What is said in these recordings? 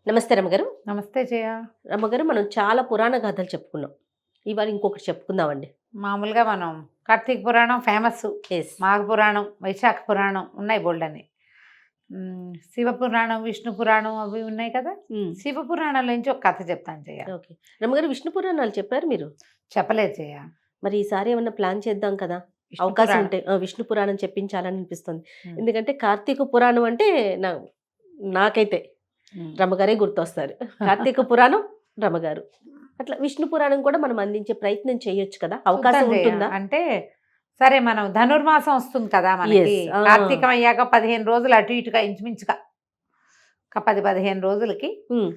నమస్తే రమ్మగారు. నమస్తే జయ. రమ్మగారు, మనం చాలా పురాణ గాథలు చెప్పుకున్నాం. ఇవాళ ఇంకొకటి చెప్పుకుందామండి. మామూలుగా మనం కార్తీక పురాణం ఫేమస్, ఎస్. మాఘ పురాణం, వైశాఖ పురాణం ఉన్నాయి బోల్డని. శివ పురాణం, విష్ణు పురాణం అవి ఉన్నాయి కదా. శివ పురాణంలో నుంచి ఒక కథ చెప్తాను జయ. ఓకే రమ్మగారు, విష్ణు పురాణాలు చెప్పారు మీరు. చెప్పలేదు జయ. మరి ఈసారి ఏమన్నా ప్లాన్ చేద్దాం కదా, విష్ణు అవకాశం పురాణం. ఉంటే విష్ణు పురాణం చెప్పించాలని అనిపిస్తుంది. ఎందుకంటే కార్తీక పురాణం అంటే నాకైతే రమ్మగారే గుర్తొస్తారు. కార్తీక పురాణం రమ్మగారు, అట్లా విష్ణు పురాణం కూడా మనం అందించే ప్రయత్నం చేయొచ్చు కదా, అవకాశం చూద్దాం జయ. ఉంటుందా? అంటే సరే, మనం ధనుర్మాసం వస్తుంది కదా మనకి. Yes. కార్తీకం అయ్యాక 15 రోజులు అటు ఇటుగా ఇంచుమించుగా ఒక 10-15 రోజులకి ఉమ్,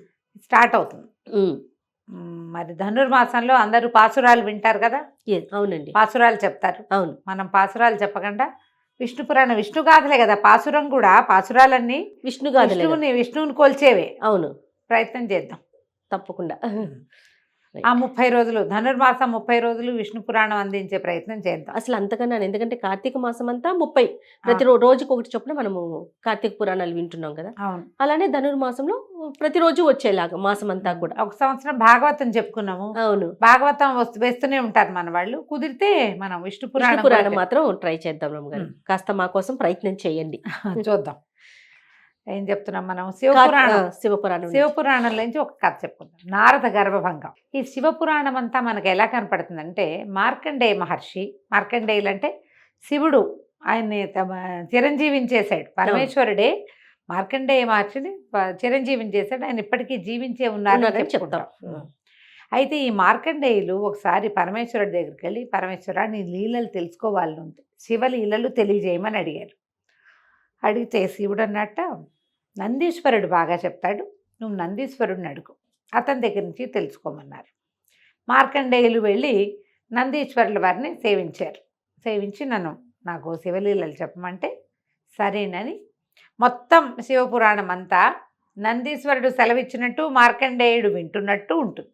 స్టార్ట్ అవుతుంది. ఉమ్, మరి ధనుర్మాసంలో అందరూ పాసురాలు వింటారు కదా, yes, అవునండి, పాసురాలు చెప్తారు. అవును. మనం పాసురాలు చెప్పకుండా విష్ణు పురాణం, విష్ణు గాథలే కదా. పాసురం కూడా, పాసురాలన్నీ విష్ణు గాథలే కదా. విష్ణువుని కొల్చేవే. అవును, ప్రయత్నం చేద్దాం తప్పకుండా. ఆ 30 రోజులు, ధనుర్మాసం 30 రోజులు విష్ణు పురాణం అందించే ప్రయత్నం చేద్దాం. అసలు అంతకన్నా, ఎందుకంటే కార్తీక మాసం అంతా 30, ప్రతి రోజుకి ఒకటి చొప్పున మనము కార్తీక పురాణాలు వింటున్నాం కదా. అవును, అలానే ధనుర్మాసంలో ప్రతిరోజు వచ్చేలాగా మాసం అంతా కూడా. ఒక సంవత్సరం భాగవతం చెప్పుకున్నాము. అవును, భాగవతం వేస్తూనే ఉంటారు మన వాళ్ళు. కుదిరితే మనం విష్ణు విష్ణు పురాణం పురాణం కూడా మాత్రం ట్రై చేద్దాం రమ్మగారు. కాస్త మా కోసం ప్రయత్నం చేయండి. చూద్దాం. ఏం చెప్తున్నాం మనం? శివపురాణం. శివపురాణం. శివపురాణంలో నుంచి ఒక కథ చెప్పుకుందాం, నారద గర్భభంగం. ఈ శివపురాణం అంతా మనకు ఎలా కనపడుతుందంటే, మార్కండేయ మహర్షి, మార్కండేయులు అంటే శివుడు, ఆయన్ని చిరంజీవించేశాడు. పరమేశ్వరుడే మార్కండేయ మహర్షిని చిరంజీవించేశాడు. ఆయన ఇప్పటికీ జీవించే ఉన్నారని చెప్తాం. అయితే ఈ మార్కండేయులు ఒకసారి పరమేశ్వరుడి దగ్గరికి వెళ్ళి, పరమేశ్వర నీ లీలలు తెలుసుకోవాలని ఉంది, శివలీలలు తెలియజేయమని అడిగారు. అడిగితే శివుడు అన్నట్ట, నందీశ్వరుడు బాగా చెప్తాడు, నువ్వు నందీశ్వరుడిని అడుగు, అతని దగ్గర నుంచి తెలుసుకోమన్నారు. మార్కండేయులు వెళ్ళి నందీశ్వరుల వారిని సేవించారు. సేవించి నాకు శివలీలలు చెప్పమంటే సరేనని మొత్తం శివపురాణం అంతా నందీశ్వరుడు సెలవిచ్చినట్టు మార్కండేయుడు వింటున్నట్టు ఉంటుంది.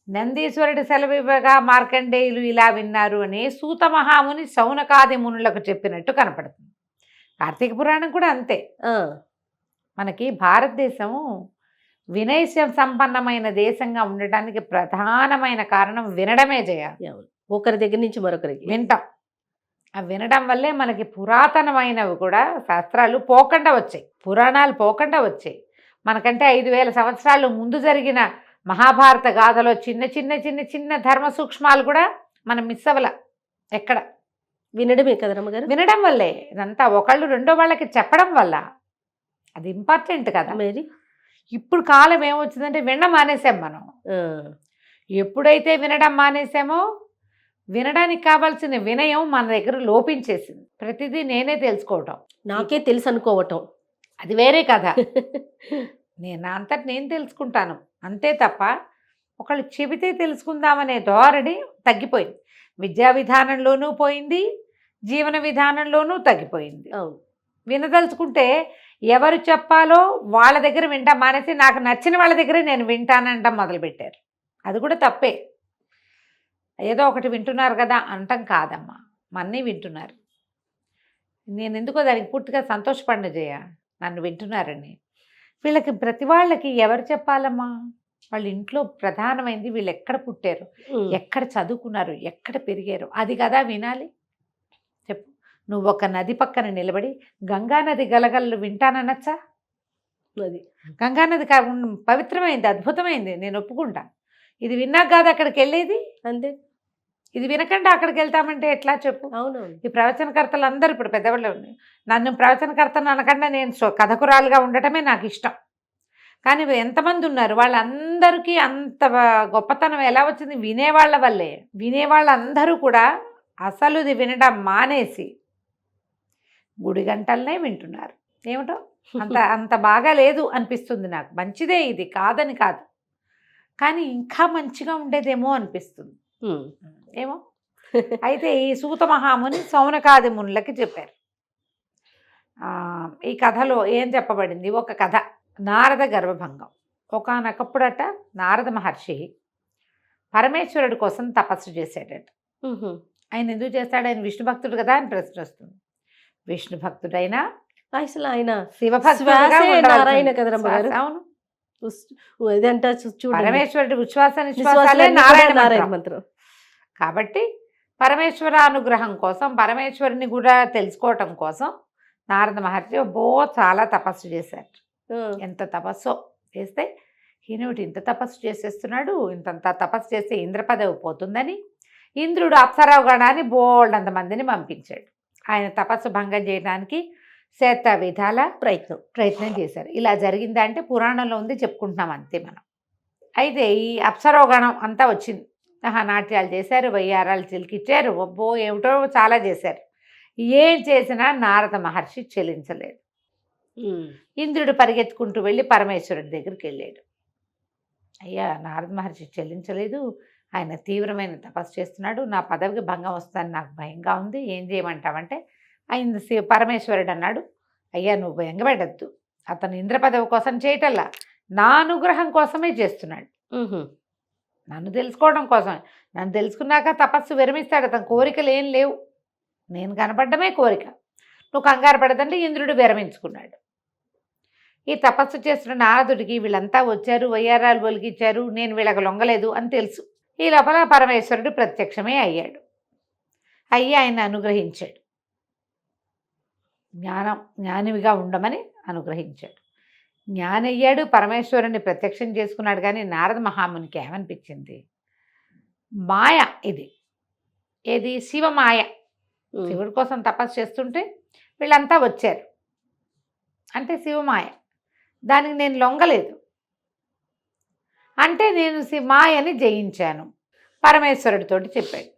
నందీశ్వరుడు సెలవివ్వగా మార్కండేయులు ఇలా విన్నారు అని సూత మహాముని శౌనకాది మునులకు చెప్పినట్టు కనపడుతుంది. కార్తీక పురాణం కూడా అంతే. మనకి భారతదేశము వినయ సంపన్నమైన దేశంగా ఉండటానికి ప్రధానమైన కారణం వినడమే చేయాలి. ఒకరి దగ్గర నుంచి మరొకరికి వింటాం. ఆ వినడం వల్లే మనకి పురాతనమైనవి కూడా శాస్త్రాలు పోకుండా వచ్చాయి, పురాణాలు పోకుండా వచ్చాయి. మనకంటే 5000 సంవత్సరాలు ముందు జరిగిన మహాభారత గాథలో చిన్న చిన్న చిన్న చిన్న ధర్మ సూక్ష్మాలు కూడా మనం మిస్ అవ్వల. ఎక్కడ వినడమే కదా రమ్మగారు. వినడం వల్లే ఇదంతా. ఒకళ్ళు రెండో వాళ్ళకి చెప్పడం వల్ల అది ఇంపార్టెంట్ కదా. మరి ఇప్పుడు కాలం ఏమొచ్చిందంటే వినడం మానేసాం మనం. ఎప్పుడైతే వినడం మానేసామో, వినడానికి కావాల్సిన వినయం మన దగ్గర లోపించేసింది. ప్రతిదీ నేనే తెలుసుకోవటం, నాకే తెలుసు అనుకోవటం, అది వేరే కథ. నా అంతటి నేను తెలుసుకుంటాను అంతే తప్ప ఒకళ్ళు చెబితే తెలుసుకుందామనే ధోరణి తగ్గిపోయింది. విద్యా విధానంలోనూ పోయింది, జీవన విధానంలోనూ తగ్గిపోయింది. అవును, వినదలుచుకుంటే ఎవరు చెప్పాలో వాళ్ళ దగ్గర వింటాం మానేసి నాకు నచ్చిన వాళ్ళ దగ్గరే నేను వింటానంటాం మొదలుపెట్టారు. అది కూడా తప్పే. ఏదో ఒకటి వింటున్నారు కదా అంటాం కాదమ్మా, మన్నీ వింటున్నారు. నేను ఎందుకో దానికి పూర్తిగా సంతోషపడిన చేయ, నన్ను వింటున్నారని. వీళ్ళకి ప్రతి వాళ్ళకి ఎవరు చెప్పాలమ్మా? వాళ్ళ ఇంట్లో ప్రధానమైంది వీళ్ళు ఎక్కడ పుట్టారు, ఎక్కడ చదువుకున్నారు, ఎక్కడ పెరిగారు, అది కదా వినాలి. చెప్పు, నువ్వు ఒక నది పక్కన నిలబడి గంగానది గలగలలు వింటాననచ్చా? అది గంగానది పవిత్రమైంది, అద్భుతమైంది, నేను ఒప్పుకుంటా. ఇది విన్నాక కాదు అక్కడికి వెళ్ళేది. అంతే. ఇది వినకుండా అక్కడికి వెళ్తామంటే ఎట్లా చెప్పు? అవునవును. ఈ ప్రవచనకర్తలు అందరూ ఇప్పుడు పెద్దవాళ్ళు ఉన్నాయి. నన్ను ప్రవచనకర్తను అనకుండా నేను కథకురాలుగా ఉండటమే నాకు ఇష్టం. కానీ ఎంతమంది ఉన్నారు, వాళ్ళందరికీ అంత గొప్పతనం ఎలా వచ్చింది? వినేవాళ్ళ వల్లే. వినేవాళ్ళందరూ కూడా అసలు ఇది వినడం మానేసి గుడి గంటలనే వింటున్నారు. ఏమిటో అంత బాగా లేదు అనిపిస్తుంది నాకు. మంచిదే, ఇది కాదని కాదు, కానీ ఇంకా మంచిగా ఉండేదేమో అనిపిస్తుంది. ఏమో. అయితే ఈ సూత మహాముని శౌనకాది మునులకి చెప్పారు. ఈ కథలో ఏం చెప్పబడింది? ఒక కథ, నారద గర్భభంగం. ఒకానొకప్పుడట నారద మహర్షి పరమేశ్వరుడి కోసం తపస్సు చేశాడట. ఆయన ఎందుకు చేస్తాడు? ఆయన విష్ణు భక్తుడు కదా అని ప్రశ్న వస్తుంది. విష్ణు భక్తుడైనా అసలు ఆయన శివభక్తుడుగా నారాయణ కదా. అవును, ఇదంట చూడండి, పరమేశ్వరుడి ఉచ్ఛ్వాస నిశ్వాసాలే విశ్వాసాలన్నీ కూడా నారాయణ నారాయణ మంత్రం. మంత్రం. కాబట్టి పరమేశ్వర అనుగ్రహం కోసం, పరమేశ్వరుని కూడా తెలుసుకోవటం కోసం నారద మహర్షి చాలా తపస్సు చేశారు. ఆ, ఎంత తపస్సో చేస్తే ఈయనటి ఇంత తపస్సు చేసేస్తున్నాడు, ఇంతంత తపస్సు చేస్తే ఇంద్ర పదవి పోతుందని ఇంద్రుడు అప్సరావు గణాన్ని బోల్డంత మందిని పంపించాడు. ఆయన తపస్సు భంగం చేయడానికి శత విధాల ప్రయత్నం చేశారు. ఇలా జరిగిందా అంటే పురాణంలో ఉంది, చెప్పుకుంటున్నాం అంతే మనం. అయితే ఈ అప్సరావు గణం అంతా వచ్చింది. నాట్యాలు చేశారు, వయ్యారాలు చిలికిచ్చారు, ఒబ్బో ఏమిటో చాలా చేశారు. ఏం చేసినా నారద మహర్షి చెలించలేడు. ఇంద్రుడు పరిగెత్తుకుంటూ వెళ్ళి పరమేశ్వరుడి దగ్గరికి వెళ్ళాడు. అయ్యా, నారద మహర్షి చెల్లించలేదు, ఆయన తీవ్రమైన తపస్సు చేస్తున్నాడు, నా పదవికి భంగం వస్తుందని నాకు భయంగా ఉంది, ఏం చేయమంటావంటే ఆయన పరమేశ్వరుడు అన్నాడు, అయ్యా నువ్వు భయంగపెట్టద్దు, అతను ఇంద్ర పదవి కోసం చేయటల్లా నా అనుగ్రహం కోసమే చేస్తున్నాడు, నన్ను తెలుసుకోవడం కోసమే. నన్ను తెలుసుకున్నాక తపస్సు విరమిస్తాడు, అతని కోరికలు ఏం లేవు, నేను కనపడమే కోరిక, నువ్వు కంగారు పడదంటే ఇంద్రుడు విరమించుకున్నాడు. ఈ తపస్సు చేస్తున్న నారదుడికి వీళ్ళంతా వచ్చారు, వయ్యారాలు ఒలికిచ్చారు, నేను వీళ్ళకి లొంగలేదు అని తెలుసు. ఈ లోపల పరమేశ్వరుడు ప్రత్యక్షమే అయ్యాడు. అయ్యి ఆయన అనుగ్రహించాడు, జ్ఞానివిగా ఉండమని అనుగ్రహించాడు. జ్ఞానయ్యాడు, పరమేశ్వరుని ప్రత్యక్షం చేసుకున్నాడు. కానీ నారద మహామునికి ఏమనిపించింది, మాయ ఇది, ఏది శివమాయ, శివుడి కోసం తపస్సు చేస్తుంటే వీళ్ళంతా వచ్చారు అంటే శివమాయ, దానికి నేను లొంగలేదు అంటే నేను మాయని జయించాను. పరమేశ్వరుడితోటి చెప్పాడు,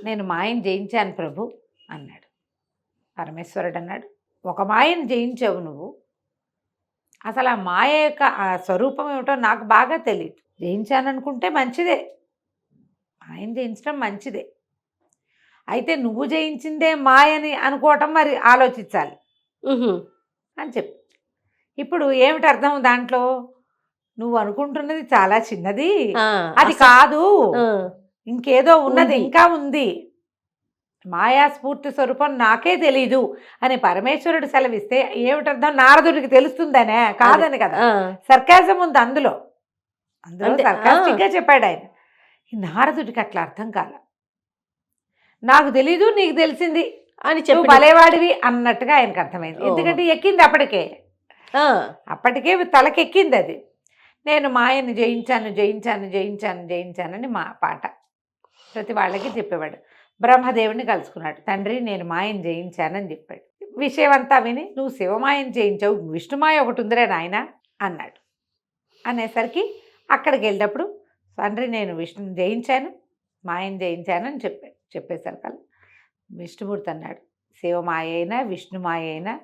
నేను మాయని జయించాను ప్రభు అన్నాడు. పరమేశ్వరుడు అన్నాడు, ఒక మాయని జయించావు నువ్వు, అసలు ఆ మాయ యొక్క ఆ స్వరూపం ఏమిటో నాకు బాగా తెలియదు. జయించాననుకుంటే మంచిదే, మాయని జయించడం మంచిదే, అయితే నువ్వు జయించిందే మాయని అనుకోవటం మరి ఆలోచించాలి అని చెప్పి. ఇప్పుడు ఏమిటి అర్థం దాంట్లో, నువ్వు అనుకుంటున్నది చాలా చిన్నది, అది కాదు, ఇంకేదో ఉన్నది, ఇంకా ఉంది, మాయా స్ఫూర్తి స్వరూపం నాకే తెలీదు అని పరమేశ్వరుడు సెలవిస్తే ఏమిటర్థం, నారదుడికి తెలుస్తుందనే, కాదని కదా, సర్కాజం ఉంది అందులో సర్కాస్టిక్గా చెప్పాడు ఆయన. ఈ నారదుడికి అట్లా అర్థం కాల, నాకు తెలీదు నీకు తెలిసింది అని చెప్పి భలేవాడివి అన్నట్టుగా ఆయనకు అర్థమైంది. ఎందుకంటే ఎక్కింది అప్పటికే తలకెక్కింది అది. నేను మాయని జయించాను జయించాను జయించాను జయించానని మా పాట ప్రతి వాళ్ళకి చెప్పేవాడు. బ్రహ్మదేవుని కలుసుకున్నాడు, తండ్రి నేను మాయని జయించానని చెప్పాడు. విషయం అంతా విని, నువ్వు శివమాయని జయించావు, విష్ణుమాయ ఒకటి ఉందిరే నాయన అన్నాడు. అనేసరికి అక్కడికి వెళ్ళినప్పుడు తండ్రి నేను విష్ణుని జయించాను, మాయని జయించాను అని చెప్పేసరికి విష్ణుమూర్తి అన్నాడు, శివమాయ అయినా విష్ణుమాయ అయినా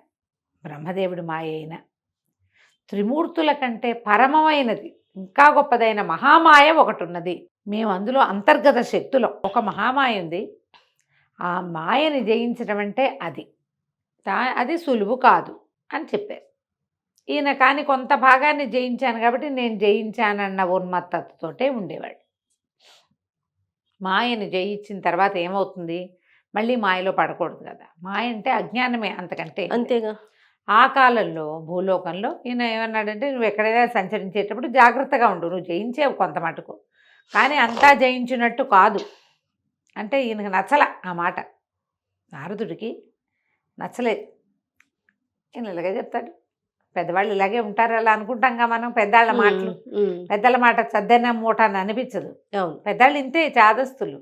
బ్రహ్మదేవుడి మాయ అయినా త్రిమూర్తుల కంటే పరమమైనది ఇంకా గొప్పదైన మహామాయ ఒకటి ఉన్నది. మేము అందులో అంతర్గత శక్తులు ఒక మహామాయ ఉంది, ఆ మాయని జయించడం అంటే అది సులువు కాదు అని చెప్పారు. ఈయన కానీ కొంత భాగాన్ని జయించాను కాబట్టి నేను జయించానన్న ఉన్మత్తతోటే ఉండేవాడు. మాయని జయించిన తర్వాత ఏమవుతుంది, మళ్ళీ మాయలో పడకూడదు కదా, మాయ అంటే అజ్ఞానమే, అంతకంటే అంతేగా. ఆ కాలంలో భూలోకంలో ఈయన ఏమన్నాడంటే, నువ్వు ఎక్కడైనా సంచరించేటప్పుడు జాగ్రత్తగా ఉండు, నువ్వు జయించేవు కొంత మటుకు, కానీ అంతా జయించినట్టు కాదు అంటే ఈయనకు నచ్చల ఆ మాట, నారదుడికి నచ్చలేదు. ఈయన ఇలాగే చెప్తాడు, పెద్దవాళ్ళు ఇలాగే ఉంటారు అలా అనుకుంటాంగా మనం, పెద్దల మాట సద్దన్న మూట అని అనిపించదు, పెద్దవాళ్ళు ఇంతే చాదస్తులు,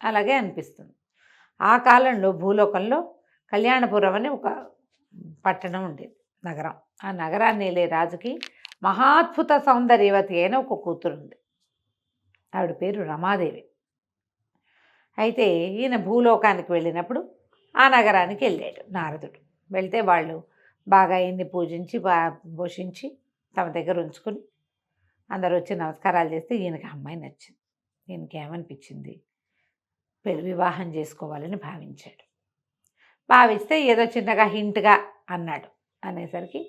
అలాగే అనిపిస్తుంది. ఆ కాలంలో భూలోకంలో కళ్యాణపురం అని ఒక పట్టణం ఉండేది, నగరం. ఆ నగరాన్ని వెళ్ళే రాజుకి మహాద్భుత సౌందర్యవతి అయిన ఒక కూతురు ఉంది, ఆవిడ పేరు రమాదేవి. అయితే ఈయన భూలోకానికి వెళ్ళినప్పుడు ఆ నగరానికి వెళ్ళాడు నారదుడు. వెళ్తే వాళ్ళు బాగా ఈయన్ని పూజించి పోషించి తమ దగ్గర ఉంచుకొని అందరూ వచ్చి నమస్కారాలు చేస్తే ఈయనకి అమ్మాయి నచ్చింది. ఈయనకి ఏమనిపించింది, వివాహం చేసుకోవాలని భావించాడు. భావిస్తే ఏదో చిన్నగా హింట్గా అన్నాడు. అనేసరికి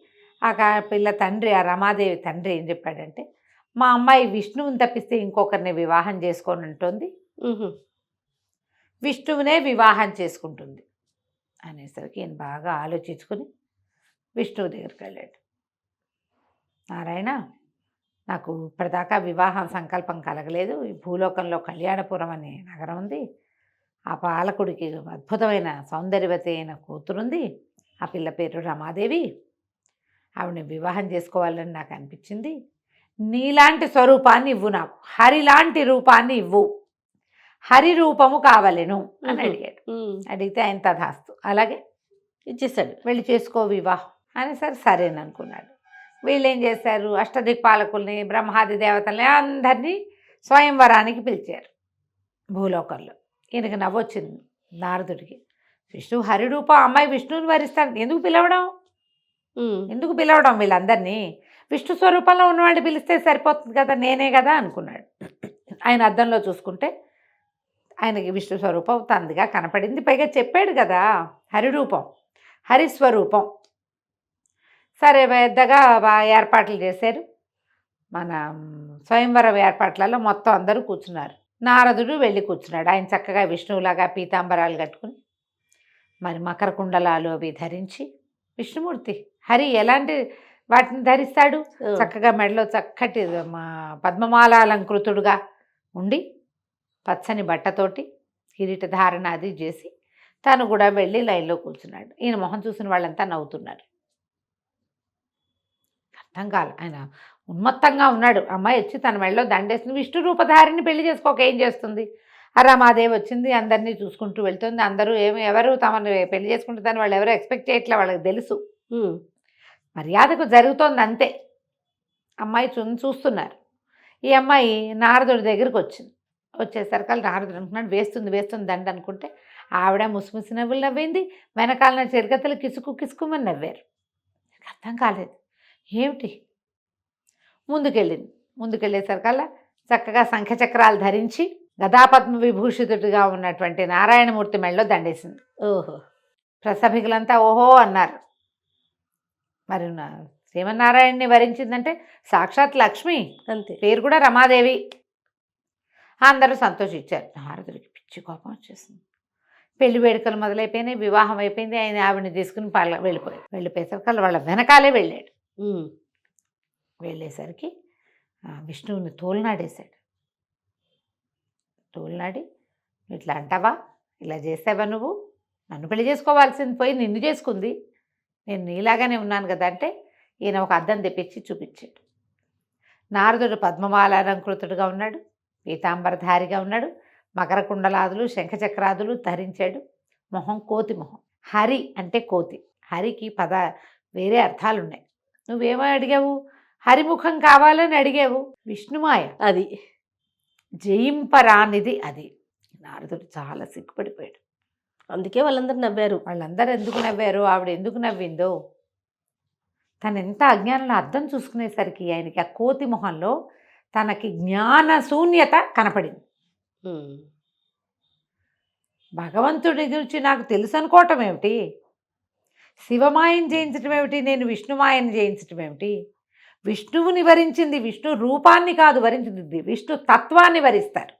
ఆ పిల్ల తండ్రి, ఆ రమాదేవి తండ్రి ఏం చెప్పాడంటే, మా అమ్మాయి విష్ణువుని తప్పిస్తే ఇంకొకరిని వివాహం చేసుకొని ఉంటుంది, విష్ణువునే వివాహం చేసుకుంటుంది అనేసరికి ఈయన బాగా ఆలోచించుకొని విష్ణువు దగ్గరికి వెళ్ళాడు. నారాయణ, నాకు ఇప్పటిదాకా వివాహం సంకల్పం కలగలేదు. ఈ భూలోకంలో కళ్యాణపురం అనే నగరం ఉంది. ఆ పాలకుడికి అద్భుతమైన సౌందర్యవతి అయిన కూతురుంది. ఆ పిల్ల పేరు రమాదేవి. ఆవిడని వివాహం చేసుకోవాలని నాకు అనిపించింది. నీలాంటి స్వరూపాన్ని ఇవ్వు, నాకు హరిలాంటి రూపాన్ని ఇవ్వు, హరి రూపము కావలెను అని అడిగాడు. అడిగితే ఆయన తథాస్తు అలాగే ఇచ్చేసాడు. వెళ్ళి చేసుకో వివాహం అని సరేననుకున్నాడు. వీళ్ళు ఏం చేశారు, అష్టదిక్పాలకుల్ని బ్రహ్మాది దేవతల్ని అందరినీ స్వయంవరానికి పిలిచారు భూలోకంలో. ఈయనకి నవ్వొచ్చింది నారదుడికి. విష్ణువు హరిరూపం, అమ్మాయి విష్ణువుని వరిస్తాడు, ఎందుకు పిలవడం వీళ్ళందరినీ? విష్ణు స్వరూపంలో ఉన్నవాడిని పిలిస్తే సరిపోతుంది కదా, నేనే కదా అనుకున్నాడు. ఆయన అద్దంలో చూసుకుంటే ఆయనకి విష్ణు స్వరూపం తందిగా కనపడింది. పైగా చెప్పాడు కదా హరిరూపం, హరిస్వరూపం. సరే పెద్దగా ఏర్పాట్లు చేశారు. మన స్వయంవరం ఏర్పాట్లలో మొత్తం అందరూ కూర్చున్నారు. నారదుడు వెళ్ళి కూర్చున్నాడు. ఆయన చక్కగా విష్ణువులాగా పీతాంబరాలు కట్టుకుని మరి మకర కుండలాలు అవి ధరించి, విష్ణుమూర్తి హరి ఎలాంటి వాటిని ధరిస్తాడు, చక్కగా మెడలో చక్కటి పద్మమాలాలంకృతుడుగా ఉండి పచ్చని బట్టతోటి కిరీట ధారణ అది చేసి తను కూడా వెళ్ళి లైన్లో కూర్చున్నాడు. ఈయన మొహం చూసిన వాళ్ళంతా నవ్వుతున్నారు. అర్థం కాదు, ఆయన ఉన్మత్తంగా ఉన్నాడు. అమ్మాయి వచ్చి తన మెడలో దండేస్తుంది, విష్ణు రూపధారిని పెళ్లి చేసుకోక ఏం చేస్తుంది? రమాదేవి వచ్చింది, అందరినీ చూసుకుంటూ వెళ్తుంది. అందరూ ఎవరు తమను పెళ్లి చేసుకుంటుందని వాళ్ళు ఎవరో ఎక్స్పెక్ట్ చేయట్లే, వాళ్ళకి తెలుసు. మర్యాదకు జరుగుతోంది అంతే. అమ్మాయి చూస్తున్నారు. ఈ అమ్మాయి నారదుడి దగ్గరికి వచ్చింది. వచ్చేసరికి నారదుడు అనుకున్నాడు వేస్తుంది దండ అనుకుంటే, ఆవిడ ముసిముసి నవ్వులు నవ్వింది. వెనకాలన చిరగతలు కిసుకుమని నవ్వారు. అర్థం కాలేదు ఏమిటి. ముందుకెళ్ళేసరికల్లా చక్కగా శంఖచక్రాలు ధరించి గదాపద్మ విభూషితుడిగా ఉన్నటువంటి నారాయణమూర్తి మెళ్ళలో దండేసింది. ఓహో, ప్రసభికులంతా ఓహో అన్నారు. మరి శ్రీమన్నారాయణని వరించిందంటే సాక్షాత్ లక్ష్మి, అంతే, పేరు కూడా రమాదేవి. అందరూ సంతోషించారు. నారదుడికి పిచ్చి కోపం వచ్చేసింది. పెళ్లి వేడుకలు మొదలైపోయినాయి, వివాహం అయిపోయింది. ఆయన ఆవిడని తీసుకుని వెళ్ళిపోయేసరికి వాళ్ళ వెనకాలే వెళ్ళాడు. వెళ్ళేసరికి విష్ణువుని తోలునాడేశాడు. తోలునాడి, ఇట్లా అంటావా, ఇలా చేసావా, నువ్వు నన్ను పెళ్లి చేసుకోవాల్సింది పోయి నిన్ను చేసుకుంది, నేను నీలాగానే ఉన్నాను కదా అంటే ఈయన ఒక అద్దం తెప్పించి చూపించాడు. నారదుడు పద్మమాలాలంకృతుడుగా ఉన్నాడు, పీతాంబరధారిగా ఉన్నాడు, మకర కుండలాదులు శంఖచక్రాదులు ధరించాడు. మొహం కోతి మొహం. హరి అంటే కోతి. హరికి వేరే అర్థాలు ఉన్నాయి. నువ్వేమో అడిగావు, హరిముఖం కావాలని అడిగావు. విష్ణుమాయ అది, జయింపరానిది అది. నారదుడు చాలా సిగ్గుపడిపోయాడు. అందుకే వాళ్ళందరూ నవ్వారు. వాళ్ళందరూ ఎందుకు నవ్వారు, ఆవిడ ఎందుకు నవ్విందో, తను ఎంత అజ్ఞానంలో అర్థం చూసుకునేసరికి ఆయనకి ఆ కోతి మొహంలో తనకి జ్ఞాన శూన్యత కనపడింది. భగవంతుడి గురించి నాకు తెలుసు అనుకోవటం ఏమిటి, శివమాయను జయించటం ఏమిటి, నేను విష్ణుమాయను జయించటం ఏమిటి? విష్ణువుని వరించింది విష్ణు రూపాన్ని కాదు వరించింది, విష్ణు తత్వాన్ని వరిస్తారు.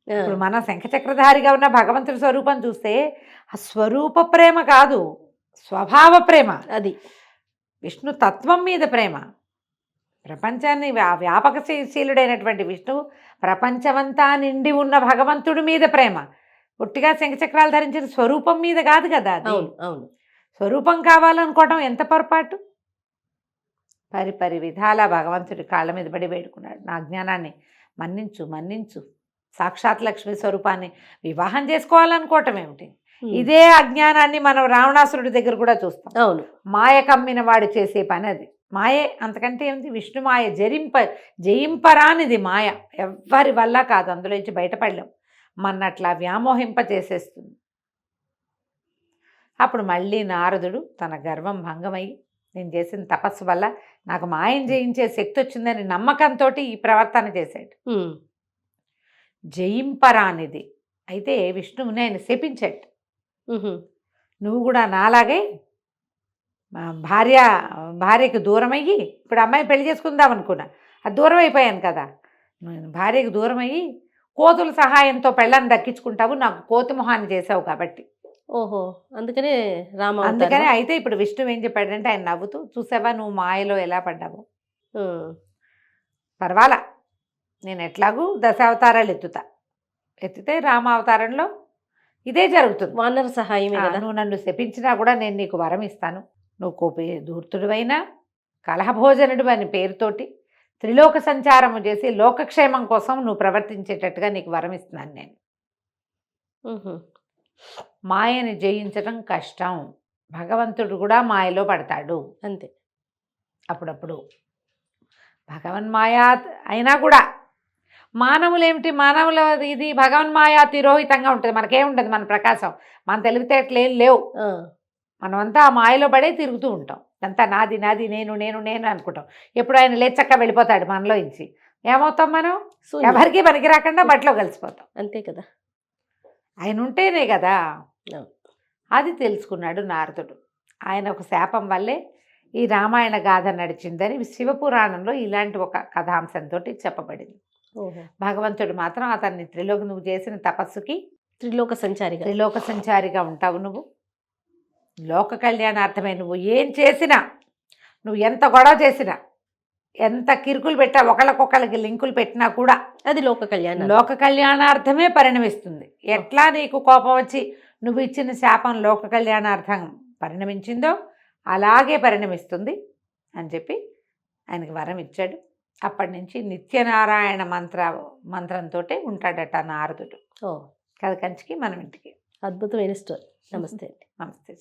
ఇప్పుడు మనం శంఖచక్రధారిగా ఉన్న భగవంతుడి స్వరూపం చూస్తే ఆ స్వరూప ప్రేమ కాదు, స్వభావ ప్రేమ. అది విష్ణు తత్వం మీద ప్రేమ. ప్రపంచాన్ని వ్యాపకశీలుడైనటువంటి విష్ణువు ప్రపంచమంతా నిండి ఉన్న భగవంతుడి మీద ప్రేమ. పుట్టిగా శంఖచక్రాలు ధరించిన స్వరూపం మీద కాదు కదా అది. అవును, స్వరూపం కావాలనుకోవటం ఎంత పొరపాటు. పరిపరి విధాల భగవంతుడి కాళ్ళ మీద పడి వేడుకున్నాడు, నా జ్ఞానాన్ని మన్నించు, సాక్షాత్ లక్ష్మి స్వరూపాన్ని వివాహం చేసుకోవాలనుకోవటం ఏమిటి? ఇదే అజ్ఞానాన్ని మనం రావణాసురుడి దగ్గర కూడా చూస్తాం. అవును, మాయ కమ్మిన వాడు చేసే పని అది. మాయే, అంతకంటే ఏమిటి? విష్ణు మాయ జయింపరానిది మాయ, ఎవ్వరి వల్ల కాదు, అందులోంచి బయటపడలేం. మన్నట్లా వ్యామోహింప చేసేస్తుంది. అప్పుడు మళ్ళీ నారదుడు తన గర్వం భంగమై, నేను చేసిన తపస్సు వల్ల నాకు మాయం జయించే శక్తి వచ్చిందని నమ్మకంతో ఈ ప్రవర్తన చేశాడు. జయింపరానిది. అయితే విష్ణువుని ఆయన శపించాడు. నువ్వు కూడా నాలాగే భార్యకు దూరమయ్యి, ఇప్పుడు అమ్మాయి పెళ్లి చేసుకుందాం అనుకున్నా, అది దూరం అయిపోయాను కదా, నేను భార్యకు దూరమయ్యి కోతుల సహాయంతో పెళ్ళాన్ని దక్కించుకుంటావు, నాకు కోతి మొహాన్ని చేసావు కాబట్టి. ఓహో, అందుకనే అయితే ఇప్పుడు విష్ణువు ఏం చెప్పాడంటే, ఆయన నవ్వుతూ, చూసావా నువ్వు మాయలో ఎలా పడ్డావు, పర్వాలా, నేను ఎట్లాగూ దశావతారాలు ఎత్తితే రామావతారంలో ఇదే జరుగుతుంది. వానర సహాయమే కదా. నువ్వు నన్ను శపించినా కూడా నేను నీకు వరం ఇస్తాను. నువ్వు కోపే ధూర్తుడివైనా కలహభోజనుడు అని పేరుతోటి త్రిలోక సంచారము చేసి లోకక్షేమం కోసం నువ్వు ప్రవర్తించేటట్టుగా నీకు వరం ఇస్తున్నాను నేను. మాయని జయించడం కష్టం, భగవంతుడు కూడా మాయలో పడతాడు అంతే. అప్పుడప్పుడు భగవన్మాయా అయినా కూడా మానవులేమిటి, మానవుల ఇది భగవన్మాయా తిరోహితంగా ఉంటుంది. మనకేముంటుంది, మన ప్రకాశం, మన తెలివితేటలు ఏం లేవు. మనమంతా ఆ మాయలో పడే తిరుగుతూ ఉంటాం. అంతా నాది నాది, నేను నేను నేను అనుకుంటాం. ఎప్పుడు ఆయన లేచక్క వెళ్ళిపోతాడు మనలో ఇంచి, ఏమవుతాం మనం? ఎవరికి పనికి రాకుండా బట్టలో కలిసిపోతాం. అంతే కదా. ఆయన ఉంటేనే కదా. అది తెలుసుకున్నాడు నారదుడు. ఆయన ఒక శాపం వల్లే ఈ రామాయణ గాథ నడిచిందని శివపురాణంలో ఇలాంటి ఒక కథాంశంతో చెప్పబడింది. భగవంతుడు మాత్రం అతన్ని నువ్వు చేసిన తపస్సుకి త్రిలోక సంచారిగా ఉంటావు. నువ్వు లోక కళ్యాణార్థమే. నువ్వు ఏం చేసినా, నువ్వు ఎంత గొడవ చేసినా, ఎంత కిరుకులు పెట్టా, ఒకళ్ళకొకళ్ళకి లింకులు పెట్టినా కూడా అది లోక కళ్యాణార్థమే పరిణమిస్తుంది. ఎట్లా నీకు కోపం వచ్చి నువ్వు ఇచ్చిన శాపం లోక కళ్యాణార్థం పరిణమించిందో అలాగే పరిణమిస్తుంది అని చెప్పి ఆయనకి వరం ఇచ్చాడు. అప్పటి నుంచి నిత్యనారాయణ మంత్రంతో ఉంటాడట నారదుడు. కథ కంచికి మనం ఇంటికి. అద్భుతమైన స్టోరీ. నమస్తే. నమస్తే.